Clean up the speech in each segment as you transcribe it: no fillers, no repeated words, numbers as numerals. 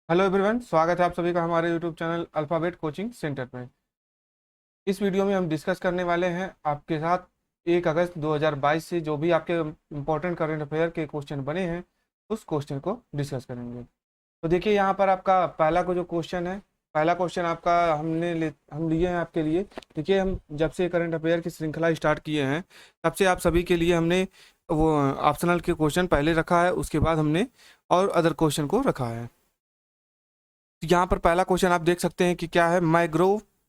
Hello everyone, स्वागत है आप सभी का हमारे YouTube channel alphabet coaching centre में। इस वीडियो में हम डिस्कस करने वाले हैं आपके साथ 1 अगस्त 2022 से जो भी आपके इम्पोर्टेंट करंट अफेयर के क्वेश्चन बने हैं उस क्वेश्चन को डिस्कस करेंगे। तो देखिए यहाँ पर आपका पहला को जो क्वेश्चन है, पहला क्वेश्चन आपका हम लिए हैं आपके लिए। देखिए, हम जब से करंट अफेयर की श्रृंखला स्टार्ट किए हैं तब से आप सभी के लिए हमने वो ऑप्शनल के क्वेश्चन पहले रखा है, उसके बाद हमने और अदर क्वेश्चन को रखा है। यहाँ पर पहला क्वेश्चन आप देख सकते हैं कि क्या है,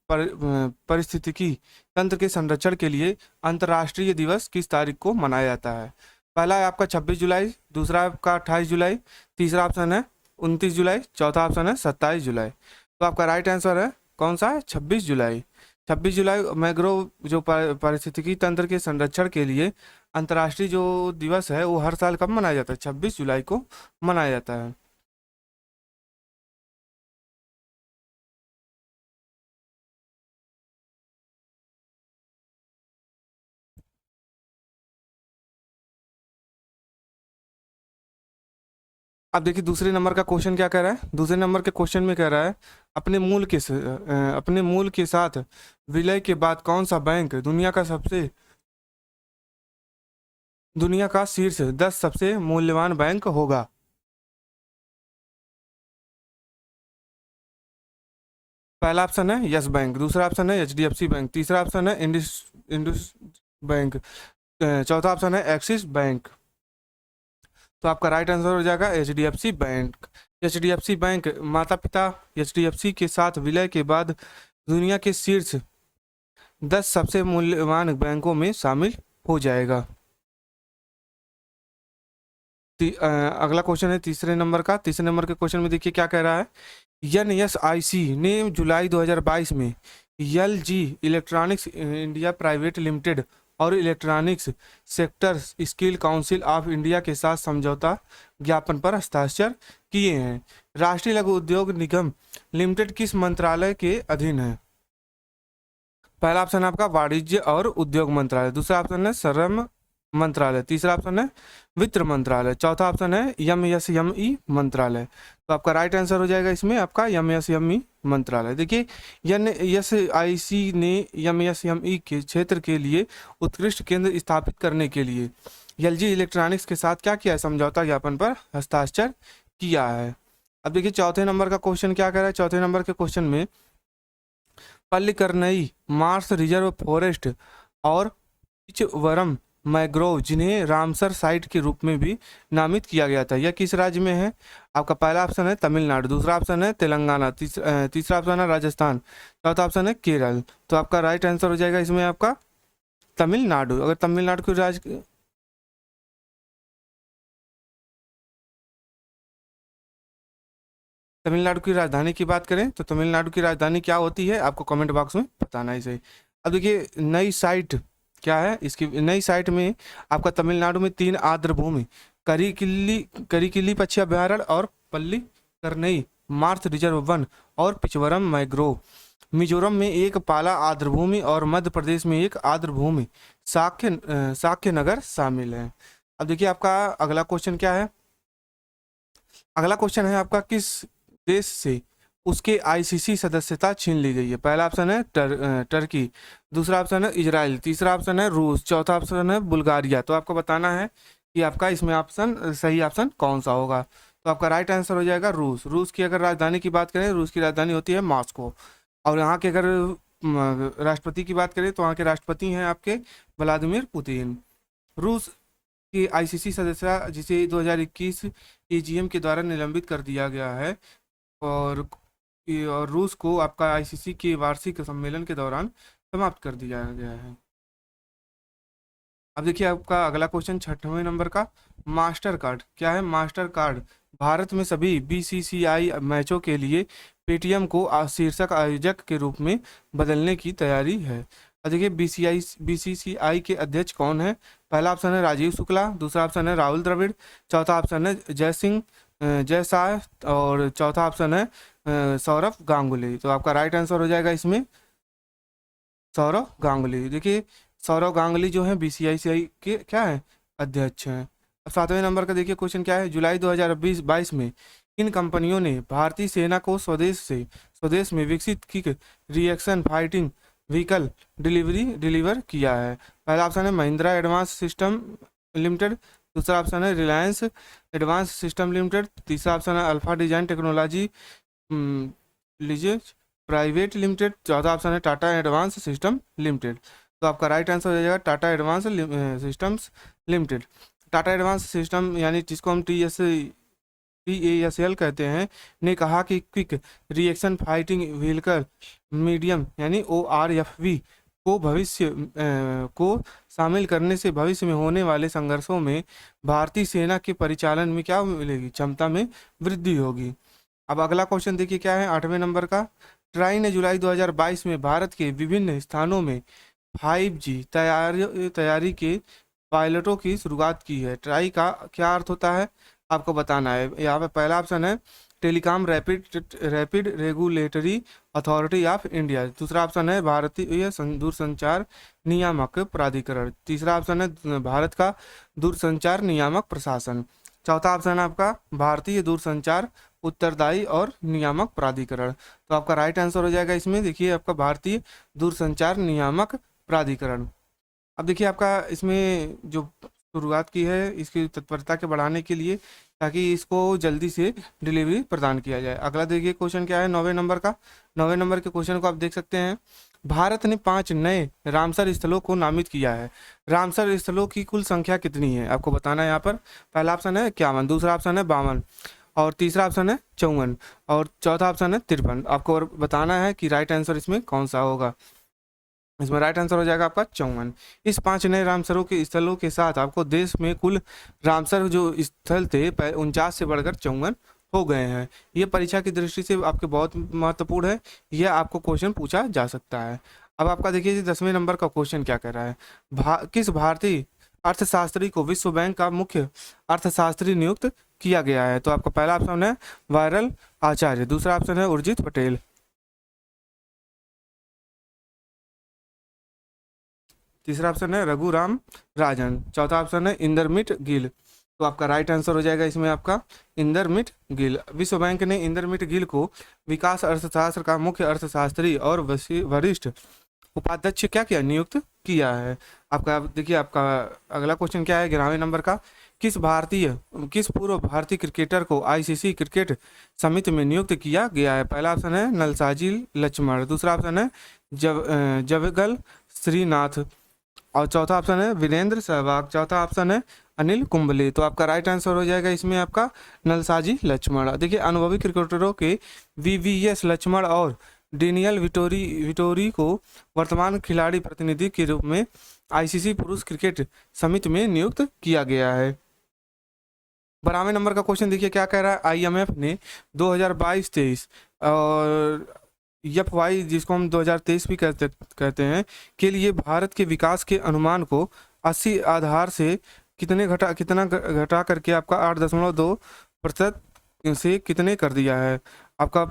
पारिस्थितिकी तंत्र के संरक्षण के लिए अंतर्राष्ट्रीय दिवस किस तारीख को मनाया जाता है। पहला है आपका 26 जुलाई, दूसरा आपका 28 जुलाई, तीसरा ऑप्शन है 29 जुलाई, चौथा ऑप्शन है 27 जुलाई। तो आपका राइट आंसर है कौन सा है, 26 जुलाई। 26 जुलाई मैग्रोव जो पारिस्थितिकी तंत्र के संरक्षण के लिए अंतर्राष्ट्रीय जो दिवस है वो हर साल कब मनाया जाता है, 26 जुलाई को मनाया जाता है। अब देखिए दूसरे नंबर का क्वेश्चन क्या कह रहा है। दूसरे नंबर के क्वेश्चन में कह रहा है अपने मूल के साथ विलय के बाद कौन सा बैंक दुनिया का शीर्ष 10 सबसे मूल्यवान बैंक होगा। पहला ऑप्शन है यस बैंक, दूसरा ऑप्शन है एचडीएफसी बैंक, तीसरा ऑप्शन है इंडस इंडस बैंक, चौथा ऑप्शन है एक्सिस बैंक। तो आपका राइट आंसर हो जाएगा एचडीएफसी बैंक। एचडीएफसी बैंक माता पिता एचडीएफसी के साथ विलय के बाद दुनिया के शीर्ष 10 सबसे मूल्यवान बैंकों में शामिल हो जाएगा। अगला क्वेश्चन है तीसरे नंबर का। तीसरे नंबर के क्वेश्चन में देखिए क्या कह रहा है। एनएसआईसी ने जुलाई 2022 में LG electronics India private limited और electronics sector skill council of India के साथ समझौता ज्ञापन पर हस्ताक्षर किए हैं। राष्ट्रीय लघु उद्योग निगम लिमिटेड किस मंत्रालय के अधीन है। पहला ऑप्शन है आपका वाणिज्य और उद्योग मंत्रालय, दूसरा ऑप्शन है श्रम मंत्रालय, तीसरा ऑप्शन है वित्त मंत्रालय, चौथा ऑप्शन है एमएसएमई मंत्रालय। तो आपका राइट आंसर हो जाएगा इसमें आपका एमएसएमई मंत्रालय। देखिए एनएसआईसी ने एमएसएमई के क्षेत्र के लिए उत्कृष्ट केंद्र स्थापित करने के लिए एलजी इलेक्ट्रॉनिक्स के साथ क्या किया है, समझौता ज्ञापन पर हस्ताक्षर किया है। अब देखिए चौथे नंबर का क्वेश्चन क्या कह रहा है। चौथे नंबर के क्वेश्चन में पल्लिकरनई मार्स रिजर्व फॉरेस्ट और पिचवरम मैग्रोव जिन्हें रामसर साइट के रूप में भी नामित किया गया था, यह किस राज्य में है। आपका पहला ऑप्शन है तमिलनाडु, दूसरा ऑप्शन है तेलंगाना, तीसरा ऑप्शन है राजस्थान, चौथा ऑप्शन है केरल। तो आपका राइट आंसर हो जाएगा इसमें आपका तमिलनाडु। अगर तमिलनाडु की राजधानी की बात करें तो तमिलनाडु की राजधानी क्या होती है, आपको कमेंट बॉक्स में बताना ही सही। अब देखिए नई साइट क्या है, इसकी नई साइट में आपका तमिलनाडु में 3 आर्द्र भूमि करिकिल्ली पक्षी अभ्यारण्य और पल्ली करनई मार्स रिजर्व वन और पिचवरम मैग्रोव, मिजोरम में एक पाला आर्द्र भूमि और मध्य प्रदेश में एक आर्द्र भूमि साक्य नगर शामिल है। अब देखिए आपका अगला क्वेश्चन क्या है। अगला क्वेश्चन है आपका किस देश से उसके आईसीसी सदस्यता छीन ली गई है। पहला ऑप्शन है टर्की, दूसरा ऑप्शन है इजराइल, तीसरा ऑप्शन है रूस, चौथा ऑप्शन है बुल्गारिया। तो आपको बताना है कि आपका इसमें ऑप्शन सही ऑप्शन कौन सा होगा। तो आपका राइट आंसर हो जाएगा रूस। रूस की अगर राजधानी की बात करें, रूस की राजधानी होती है मॉस्को। और यहाँ के अगर राष्ट्रपति की बात करें तो वहाँ के राष्ट्रपति हैं आपके व्लादिमीर पुतिन। रूस की आईसीसी सदस्यता जिसे 2021 एजीएम के द्वारा निलंबित कर दिया गया है और रूस को आपका आईसीसी के वार्षिक सम्मेलन के दौरान समाप्त कर दिया गया है। अब देखिए आपका अगला क्वेश्चन 6वें नंबर का। मास्टर कार्ड क्या है। मास्टर कार्ड भारत में सभी बीसीसीआई मैचों के लिए पेटीएम को शीर्षक आयोजक के रूप में बदलने की तैयारी है। अब देखिए बीसीसीआई के अध्यक्ष कौन है। पहला ऑप्शन है राजीव शुक्ला, दूसरा ऑप्शन है राहुल द्रविड़, चौथा ऑप्शन है जय शाह और चौथा ऑप्शन है सौरव गांगुली। तो आपका राइट आंसर हो जाएगा इसमें सौरव गांगुली। देखिए सौरव गांगुली जो है बीसीसीआई के क्या है, अध्यक्ष हैं। अब 7वें नंबर का देखिए क्वेश्चन क्या है। जुलाई 2022 में इन कंपनियों ने भारतीय सेना को स्वदेश में विकसित की रिएक्शन फाइटिंग व्हीकल डिलीवर किया है? पहला ऑप्शन है महिंद्रा एडवांस सिस्टम लिमिटेड, दूसरा ऑप्शन है रिलायंस एडवांस सिस्टम लिमिटेड, तीसरा ऑप्शन है अल्फा डिजाइन टेक्नोलॉजी लीजिए प्राइवेट लिमिटेड, चौथा ऑप्शन है टाटा एडवांस सिस्टम लिमिटेड। तो आपका राइट आंसर हो जाएगा Tata advance systems limited. Tata advance system यानी जिसको हम TASL कहते हैं, ने कहा कि quick reaction fighting vehicle medium यानी ORFV को शामिल करने से भविष्य में होने वाले संघर्षों में भारतीय सेना के परिचालन में क्या मिलेगी, क्षमता में वृद्धि होगी। अब अगला क्वेश्चन देखिए क्या है 8वें नंबर का। ट्राई ने जुलाई 2022 में भारत के विभिन्न स्थानों में 5G तैयारी के पायलटों की शुरुआत की है। ट्राई का क्या अर्थ होता है आपको बताना है। यहाँ पे पहला ऑप्शन है telecom rapid regulatory authority of India, दूसरा ऑप्शन है भारतीय दूरसंचार नियामक प्राधिकरण, तीसरा ऑप्शन है भारत का दूरसंचार नियामक प्रशासन, चौथा ऑप्शन है आपका भारतीय दूरसंचार उत्तरदायी और नियामक प्राधिकरण। तो आपका राइट आंसर हो जाएगा इसमें देखिए आपका भारतीय दूरसंचार नियामक प्राधिकरण। अब देखिए आपका इसमें जो शुरुआत की है इसकी तत्परता के बढ़ाने के लिए, ताकि इसको जल्दी से डिलीवरी प्रदान किया जाए। अगला देखिए क्वेश्चन क्या है 9वें नंबर का। 9वें नंबर के क्वेश्चन को आप देख सकते हैं। भारत ने 5 नए रामसर स्थलों को नामित किया है। रामसर स्थलों की कुल संख्या कितनी है आपको बताना है यहाँ पर। पहला ऑप्शन है 51, दूसरा ऑप्शन है 52 और तीसरा ऑप्शन है 54 और चौथा ऑप्शन है 53। आपको बताना है कि राइट आंसर इसमें कौन सा होगा। इसमें राइट आंसर हो जाएगा आपका 54। इस 5 नए रामसरों के स्थलों के साथ आपको देश में कुल रामसर जो स्थल थे 49 से बढ़कर 54 हो गए हैं। ये परीक्षा की दृष्टि से आपके बहुत महत्वपूर्ण है, यह आपको क्वेश्चन पूछा जा सकता है। अब आपका देखिए 10वें नंबर का क्वेश्चन क्या कह रहा है। किस भारतीय अर्थशास्त्री को विश्व बैंक का मुख्य अर्थशास्त्री नियुक्त किया गया है? तो आपका पहला ऑप्शन है वायरल आचार्य, दूसरा ऑप्शन है उर्जित पटेल, तीसरा ऑप्शन है रघुराम राजन, चौथा ऑप्शन है इंदरमित गिल। तो आपका राइट आंसर हो जाएगा इसमें आपका इंदरमित गिल। विश्व बैंक ने इंदरमित गिल को विकास अर्थशास्त्र का मुख्य अर्थशास्त्री और वरिष्ठ उपाध्यक्ष क्या किया, नियुक्त किया है। आपका देखिए आपका अगला क्वेश्चन क्या है 11वें नंबर का। किस पूर्व भारतीय क्रिकेटर को ICC क्रिकेट समिति में नियुक्त किया गया है? पहला ऑप्शन है नलसाजी लक्ष्मण, दूसरा ऑप्शन है जवगल श्रीनाथ और चौथा ऑप्शन है वीरेंद्र सहवाग, चौथा ऑप्शन है अनिल कुंबले। तो आपका राइट आंसर हो जाएगा इसमें आपका नलसाजी लक्ष्मण। देखिए अनुभवी क्रिकेटरों के VVS लक्ष्मण और डेनियल विटोरी को वर्तमान खिलाड़ी प्रतिनिधि के रूप में ICC पुरुष क्रिकेट समिति में नियुक्त किया गया है। 12वें नंबर का क्वेश्चन देखिए क्या कह रहा है। IMF ने 2022-23 और FY जिसको हम 2023 भी कहते हैं के लिए भारत के विकास के अनुमान को 80 आधार से कितना घटा करके आपका 8.2% से कितने कर दिया है? आपका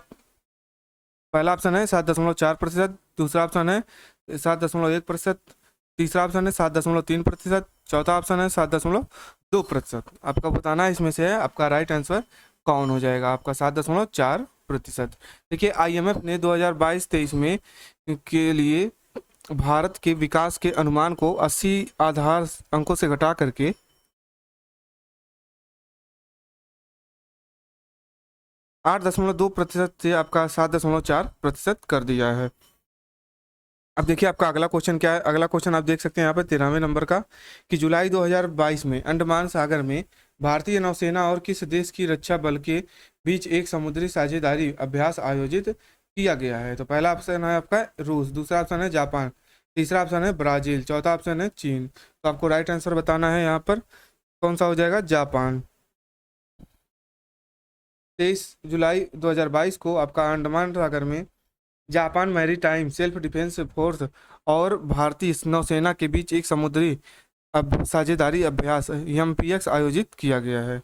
पहला ऑप्शन है 7.4%, दूसरा ऑप्शन है 7.1%, तीसरा ऑप्शन है 7.3%, चौथा ऑप्शन है 7.2%। आपका बताना है इसमें से है आपका राइट आंसर कौन हो जाएगा। आपका 7.4%। देखिए IMF ने 2022-23 में के लिए भारत के विकास के अनुमान को 80 आधार अंकों से घटा करके 8.2% से आपका 7.4% कर दिया है। अब देखिए आपका अगला क्वेश्चन क्या है। अगला क्वेश्चन आप देख सकते हैं यहाँ पर 13वें नंबर का कि जुलाई 2022 में अंडमान सागर में भारतीय नौसेना और किस देश की रक्षा बल के बीच एक समुद्री साझेदारी अभ्यास आयोजित किया गया है? तो पहला ऑप्शन है आपका रूस, दूसरा ऑप्शन है जापान, तीसरा ऑप्शन है ब्राजील, चौथा ऑप्शन है चीन। तो आपको राइट आंसर बताना है यहाँ पर कौन सा हो जाएगा, जापान। 23 जुलाई 2022 को आपका अंडमान सागर में Japan maritime self defence force और भारतीय नौसेना के बीच एक समुद्री साझेदारी अभ्यास MPX आयोजित किया गया है।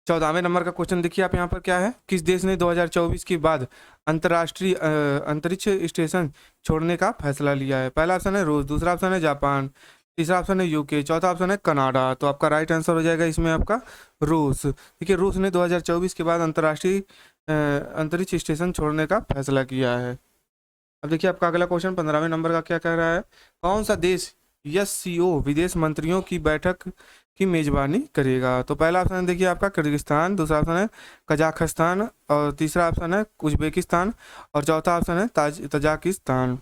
14वें नंबर का क्वेश्चन देखिए आप यहाँ पर क्या है, किस देश ने 2024 के बाद अंतर्राष्ट्रीय अंतरिक्ष स्टेशन छोड़ने का फैसला लिया है? पहला ऑप्शन है रूस, दूसरा ऑप्शन है जापान, तीसरा ऑप्शन है यूके, चौथा ऑप्शन है कनाडा। तो आपका राइट आंसर हो जाएगा इसमें आपका रूस। देखिए रूस ने 2024 के बाद अंतर्राष्ट्रीय अंतरिक्ष स्टेशन छोड़ने का फैसला किया है। अब देखिए आपका अगला क्वेश्चन 15वें नंबर का क्या कह रहा है, कौन सा देश एससीओ विदेश मंत्रियों की बैठक की मेजबानी करेगा? तो पहला ऑप्शन देखिए आपका किर्गिस्तान, दूसरा ऑप्शन है कजाकिस्तान, और तीसरा ऑप्शन है उज्बेकिस्तान, और चौथा ऑप्शन है तजाकिस्तान।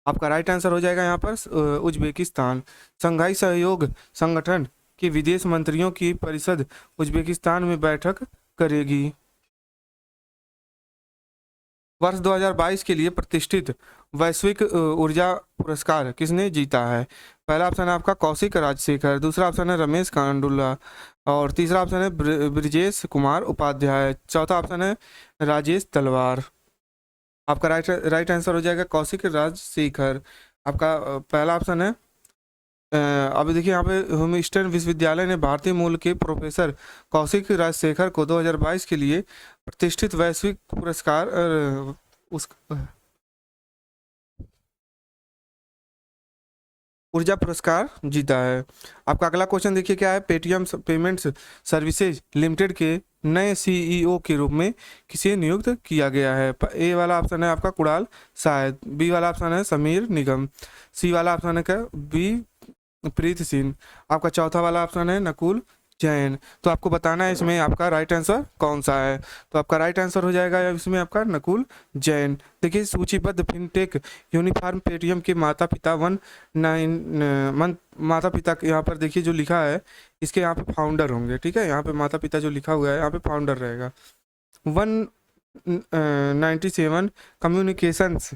आपका राइट आंसर हो जाएगा यहाँ पर उज्बेकिस्तान। शंघाई सहयोग संगठन के विदेश मंत्रियों की परिषद उज्बेकिस्तान में बैठक करेगी। वर्ष 2022 के लिए प्रतिष्ठित वैश्विक ऊर्जा पुरस्कार किसने जीता है? पहला ऑप्शन है आपका कौशिक राजशेखर, दूसरा ऑप्शन है रमेश कांडुल्ला, और तीसरा ऑप्शन है ब्रिजेश कुमार उपाध्याय, चौथा ऑप्शन है राजेश तलवार। आपका राइट आंसर हो जाएगा कौशिक राजशेखर। आपका पहला ऑप्शन है अब देखिए यहाँ पे ह्यूस्टन विश्वविद्यालय ने भारतीय मूल के प्रोफेसर कौशिक राजशेखर को 2022 के लिए प्रतिष्ठित वैश्विक पुरस्कार उस ऊर्जा पुरस्कार जीता है। आपका अगला क्वेश्चन देखिए क्या है, पेटीएम पेमेंट्स सर्विसेज लिमिटेड के नए सीईओ के रूप में किसे नियुक्त किया गया है? ए वाला ऑप्शन है आपका कुणाल शायद, बी वाला ऑप्शन है समीर निगम, सी वाला ऑप्शन है क्या बी प्रीत सिंह, आपका चौथा वाला ऑप्शन है नकुल जैन। तो आपको बताना है इसमें आपका राइट आंसर कौन सा है। तो आपका राइट आंसर हो जाएगा इसमें आपका नकुल जैन। देखिए सूचीबद्ध फिनटेक यूनिफॉर्म पेटीएम के माता पिता माता पिता यहाँ पर देखिए जो लिखा है इसके यहाँ पे फाउंडर होंगे, ठीक है, यहाँ पे माता पिता जो लिखा हुआ है यहाँ पे फाउंडर रहेगा। 197 कम्युनिकेशंस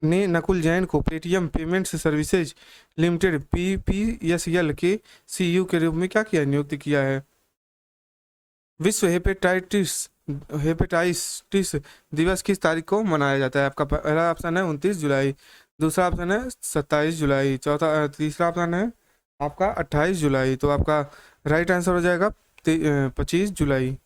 ने नकुल जैन को Paytm payments services limited PPSL के सीईओ के रूप में क्या किया, नियुक्त किया है। विश्व हेपेटाइटिस दिवस किस तारीख को मनाया जाता है? आपका पहला ऑप्शन है 29 जुलाई, दूसरा ऑप्शन है 27 जुलाई, तीसरा ऑप्शन है आपका 28 जुलाई। तो आपका राइट आंसर हो जाएगा 25 जुलाई।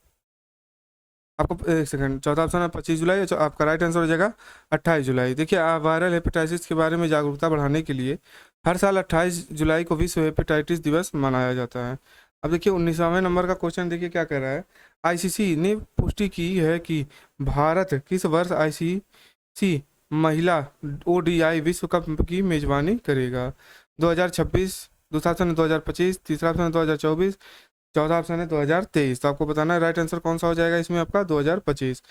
आपको एक सेकंड, चौथा ऑप्शन है 25 जुलाई, आपका राइट आंसर हो जाएगा 28 जुलाई। देखिए वायरल हेपेटाइटिस के बारे में जागरूकता बढ़ाने के लिए हर साल 28 जुलाई को विश्व हेपेटाइटिस दिवस मनाया जाता है। अब देखिए 19वें नंबर का क्वेश्चन देखिए क्या कह रहा है, आईसीसी ने पुष्टि की है कि भारत किस वर्ष आईसीसी महिला ODI विश्व कप की मेजबानी करेगा? 2026, दूसरा ऑप्शन है 2025, तीसरा ऑप्शन है 2024, चौथा ऑप्शन है 2023। तो आपको बताना है राइट आंसर कौन सा हो जाएगा इसमें आपका 2025।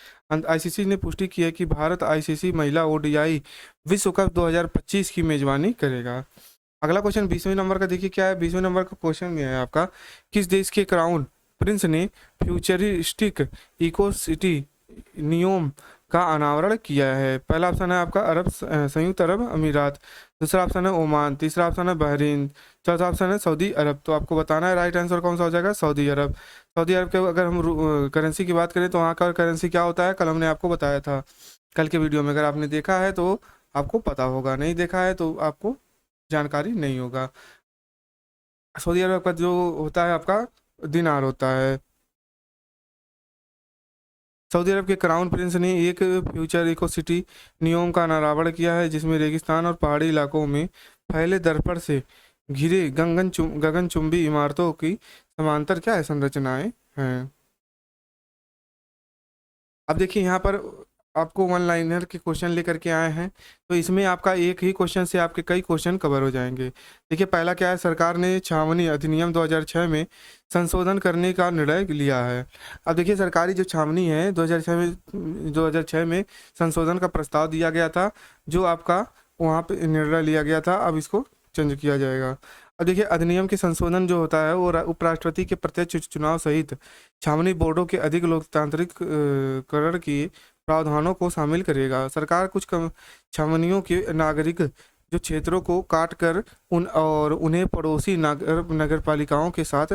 आईसीसी ने पुष्टि की है कि भारत आईसीसी महिला ODI विश्व कप 2025 की मेजबानी करेगा। अगला क्वेश्चन 20वें नंबर का देखिए क्या है, 20वें नंबर का क्वेश्चन में है आपका, किस देश के क्राउन प्रिंस ने फ्यूचरिस्टिक इको सिटी नियोम का अनावरण किया है? पहला ऑप्शन है आपका संयुक्त अरब अमीरात, दूसरा ऑप्शन है ओमान, तीसरा ऑप्शन है बहरीन, चौथा ऑप्शन है सऊदी अरब। तो आपको बताना है राइट आंसर कौन सा हो जाएगा, सऊदी अरब। सऊदी अरब के अगर हम करेंसी की बात करें तो वहाँ का करेंसी क्या होता है, कल हमने आपको बताया था कल के वीडियो में, अगर आपने देखा है तो आपको पता होगा, नहीं देखा है तो आपको जानकारी नहीं होगा। सऊदी अरब का जो होता है आपका दिनार होता है। सऊदी अरब के क्राउन प्रिंस ने एक फ्यूचर इको सिटी नियम का अनावरण किया है जिसमें रेगिस्तान और पहाड़ी इलाकों में फैले दर्पण से घिरे गगनचुंबी इमारतों की समांतर क्या है संरचनाएं हैं। अब देखिए यहाँ पर आपको वन लाइनर के क्वेश्चन लेकर के आए हैं, तो इसमें आपका एक ही क्वेश्चन से आपके कई क्वेश्चन कवर हो जाएंगे। देखिए पहला क्या है, सरकार ने छावनी अधिनियम 2006 में संशोधन करने का निर्णय लिया है। अब देखिए सरकारी जो छावनी है 2006 में संशोधन का प्रस्ताव दिया गया था, जो आपका वहाँ पे निर्णय लिया गया था, अब इसको चेंज किया जाएगा। अब देखिए अधिनियम के संशोधन जो होता है वो उपराष्ट्रपति के प्रत्यक्ष चुनाव सहित छावनी बोर्डों के अधिक लोकतांत्रिक करण की प्रावधानों को शामिल करेगा। सरकार कुछ छावनियों के नागरिक जो क्षेत्रों को काट कर उन्हें पड़ोसी नगर पालिकाओं के साथ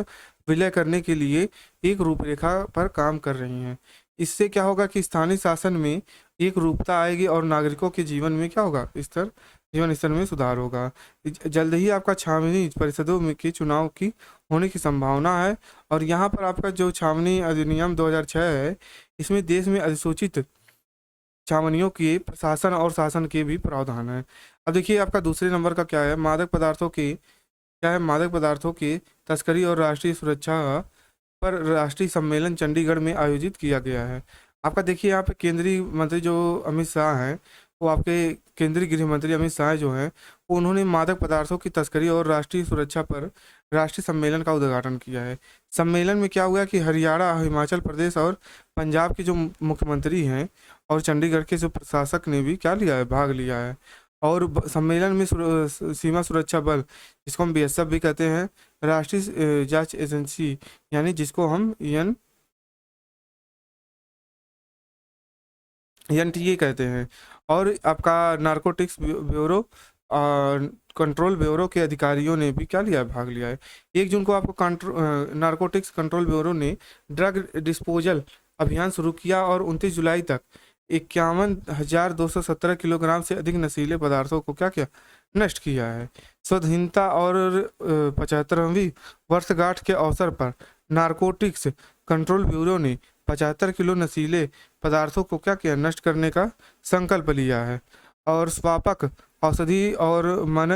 विलय करने के लिए एक रूपरेखा पर काम कर रही हैं। इससे क्या होगा कि स्थानीय शासन में एक रूपता आएगी और नागरिकों के जीवन में क्या होगा, स्तर जीवन स्तर में सुधार होगा। जल्द ही आपका छावनी परिषदों में के चुनाव की होने की संभावना है। और यहाँ पर आपका जो छावनी अधिनियम 2006 है, इसमें देश में अधिसूचित छावनियों के प्रशासन और शासन के भी प्रावधान है। अब देखिए आपका दूसरे नंबर का क्या है, मादक पदार्थों के क्या है, मादक पदार्थों की तस्करी और राष्ट्रीय सुरक्षा पर राष्ट्रीय सम्मेलन चंडीगढ़ में आयोजित किया गया है। आपका देखिए यहाँ पे केंद्रीय मंत्री जो अमित शाह हैं, वो आपके केंद्रीय गृह मंत्री अमित शाह जो हैं, वो उन्होंने मादक पदार्थों की तस्करी और राष्ट्रीय सुरक्षा पर राष्ट्रीय सम्मेलन का उद्घाटन किया है। सम्मेलन में क्या हुआ कि हरियाणा, हिमाचल प्रदेश और पंजाब के जो मुख्यमंत्री हैं और चंडीगढ़ के जो प्रशासक ने भी क्या लिया है, भाग लिया है। और सम्मेलन में सीमा सुरक्षा बल, जिसको हम बीएसएफ भी कहते हैं, राष्ट्रीय जांच एजेंसी यानी जिसको हम एनटीए कहते हैं, और आपका नारकोटिक्स ब्यूरो और कंट्रोल ब्यूरो के अधिकारियों ने भी क्या लिया है, भाग लिया है। 1 जून को आपको नारकोटिक्स कंट्रोल ब्यूरो ने ड्रग डिस्पोजल अभियान शुरू किया और 29 जुलाई तक 51,217 किलोग्राम से अधिक नशीले पदार्थों को क्या किया, नष्ट किया है। स्वाधीनता और 75वीं वर्षगांठ के अवसर पर नारकोटिक्स कंट्रोल ब्यूरो ने 75 किलो नशीले पदार्थों को क्या किया, नष्ट करने का संकल्प लिया है। और स्वापक औषधि और मन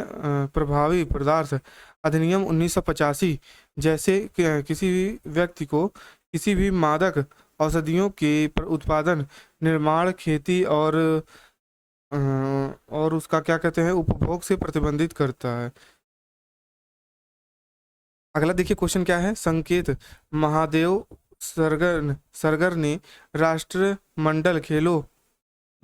प्रभावी पदार्थ अधिनियम 1985 जैसे किसी भी व्यक्ति को किसी भी मादक औषधियों के उत्पादन, निर्माण, खेती और उसका क्या कहते हैं, उपभोग से प्रतिबंधित करता है। अगला देखिए क्वेश्चन क्या है, संकेत महादेव सरगर ने राष्ट्रमंडल खेलों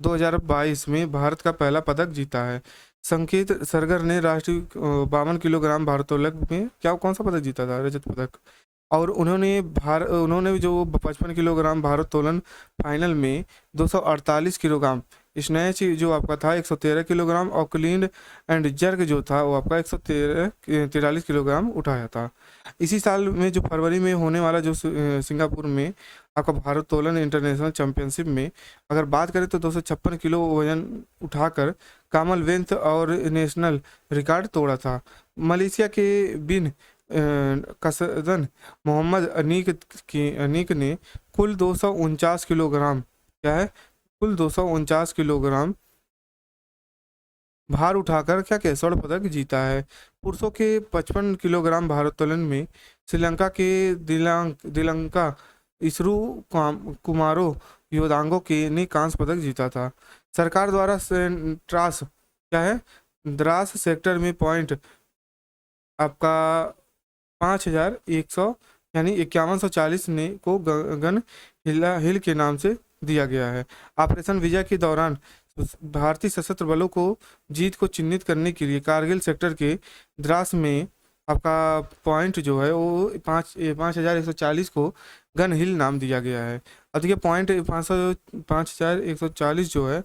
2022 में भारत का पहला पदक जीता है। संकेत सरगर ने राष्ट्रीय 52 किलोग्राम भारोत्तोलन में क्या कौन सा पदक जीता था, रजत पदक। और उन्होंने जो 55 किलोग्राम भारोत्तोलन फाइनल में 248 किलोग्राम स्नैच जो आपका था 113 किलोग्राम और क्लीन एंड जर्क जो था वो आपका 143 किलोग्राम उठाया था। इसी साल में जो फरवरी में होने वाला जो सिंगापुर में आपका भारोत्तोलन इंटरनेशनल चैंपियनशिप में अगर बात करें तो 256 किलो वजन उठाकर कॉमनवेल्थ और नेशनल रिकॉर्ड तोड़ा था। मलेशिया के बिन कसदन मोहम्मद अनीक ने कुल 249 किलोग्राम क्या है, कुल 249 किलोग्राम भार उठाकर क्या क्या स्वर्ण पदक जीता है। पुरुषों के 55 किलोग्राम भारोत्तोलन में श्रीलंका के दिलंका इसरू कुमारो योदांगो के ने कांस्य पदक जीता था। सरकार द्वारा ट्रास क्या है, द्रास सेक्टर में पॉइंट आपका 5,100 यानी 5140 ने को गन हिल के नाम से दिया गया है। ऑपरेशन विजय के दौरान भारतीय सशस्त्र बलों को जीत को चिन्हित करने के लिए कारगिल सेक्टर के द्रास में आपका पॉइंट जो है वो 5,140 को गन हिल नाम दिया गया है। अब देखिए पॉइंट 5,140 जो है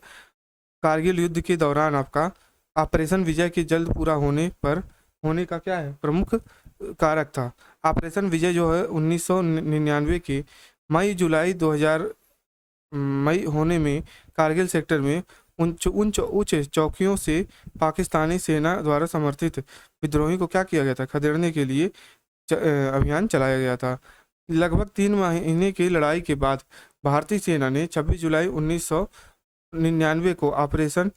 कारगिल युद्ध के दौरान आपका ऑपरेशन विजय के जल्द पूरा होने का क्या है, प्रमुख कारक था। ऑपरेशन विजय जो है 1999 के मई होने में कारगिल सेक्टर में उच्च चौकियों से पाकिस्तानी सेना द्वारा समर्थित विद्रोही को क्या किया गया था, खदेड़ने के लिए अभियान चलाया गया था। लगभग 3 महीने की लड़ाई के बाद भारतीय सेना ने 26 जुलाई 1999 को ऑपरेशन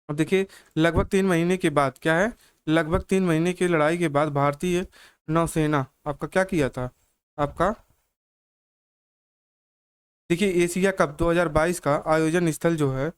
अब देखिए लगभग 3 महीने के बाद क्या है, लगभग 3 महीने की लड़ाई के बाद भारतीय नौसेना आपका क्या किया था, आपका देखिए एशिया कप 2022 का आयोजन स्थल जो है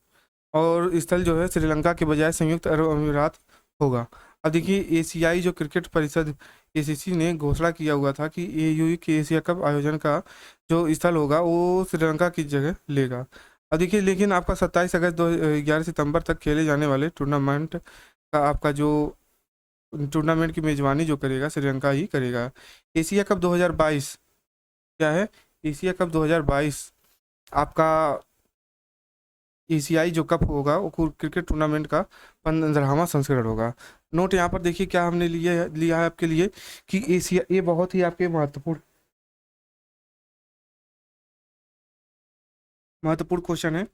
श्रीलंका के बजाय संयुक्त अरब अमीरात होगा। अब देखिए एशियाई जो क्रिकेट परिषद एसीसी ने घोषणा किया हुआ था कि एयूई के एशिया कप आयोजन का जो स्थल होगा वो श्रीलंका की जगह लेगा। अब देखिए लेकिन आपका 27 अगस्त 11 सितंबर तक खेले जाने वाले टूर्नामेंट का आपका जो टूर्नामेंट की मेजबानी जो करेगा श्रीलंका ही करेगा। एशिया कप 2022 क्या है, एशिया कप 2022 आपका एशियाई जो कप होगा वो क्रिकेट टूर्नामेंट का 15वां संस्करण होगा। नोट यहाँ पर देखिए क्या हमने लिया है आपके लिए कि एशिया, ये बहुत ही आपके महत्वपूर्ण क्वेश्चन है।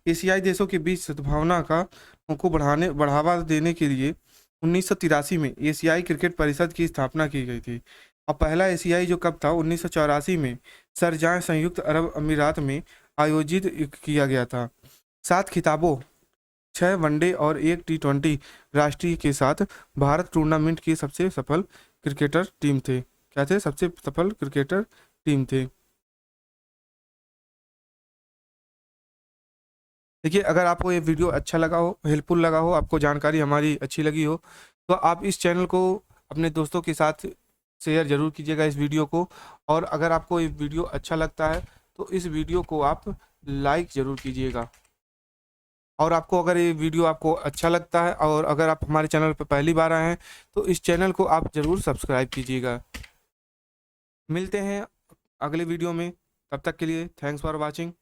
एशियाई देशों के बीच सद्भावना को बढ़ावा देने के लिए 1983 में एशियाई क्रिकेट परिषद की स्थापना की गई थी। और पहला एशियाई जो कप था 1984 में शारजाह संयुक्त अरब अमीरात में आयोजित किया गया था। 7 खिताबों, 6 वनडे और 1 T20 राष्ट्रीय के साथ भारत टूर्नामेंट की सबसे सफल क्रिकेटर टीम थे। क्या थे? सबसे सफल क्रिकेटर टीम थे। देखिए, अगर आपको ये वीडियो अच्छा लगा हो, हेल्पफुल लगा हो, आपको जानकारी हमारी अच्छी लगी हो, तो आप इस चैनल को अपने दोस्तों के साथ शेयर जरूर कीजिएगा इस वीडियो को। और अगर आपको ये वीडियो अच्छा लगता है तो इस वीडियो को आप लाइक ज़रूर कीजिएगा। और आपको अगर ये वीडियो आपको अच्छा लगता है और अगर आप हमारे चैनल पर पहली बार आए हैं तो इस चैनल को आप ज़रूर सब्सक्राइब कीजिएगा। मिलते हैं अगले वीडियो में, तब तक के लिए थैंक्स फॉर वॉचिंग।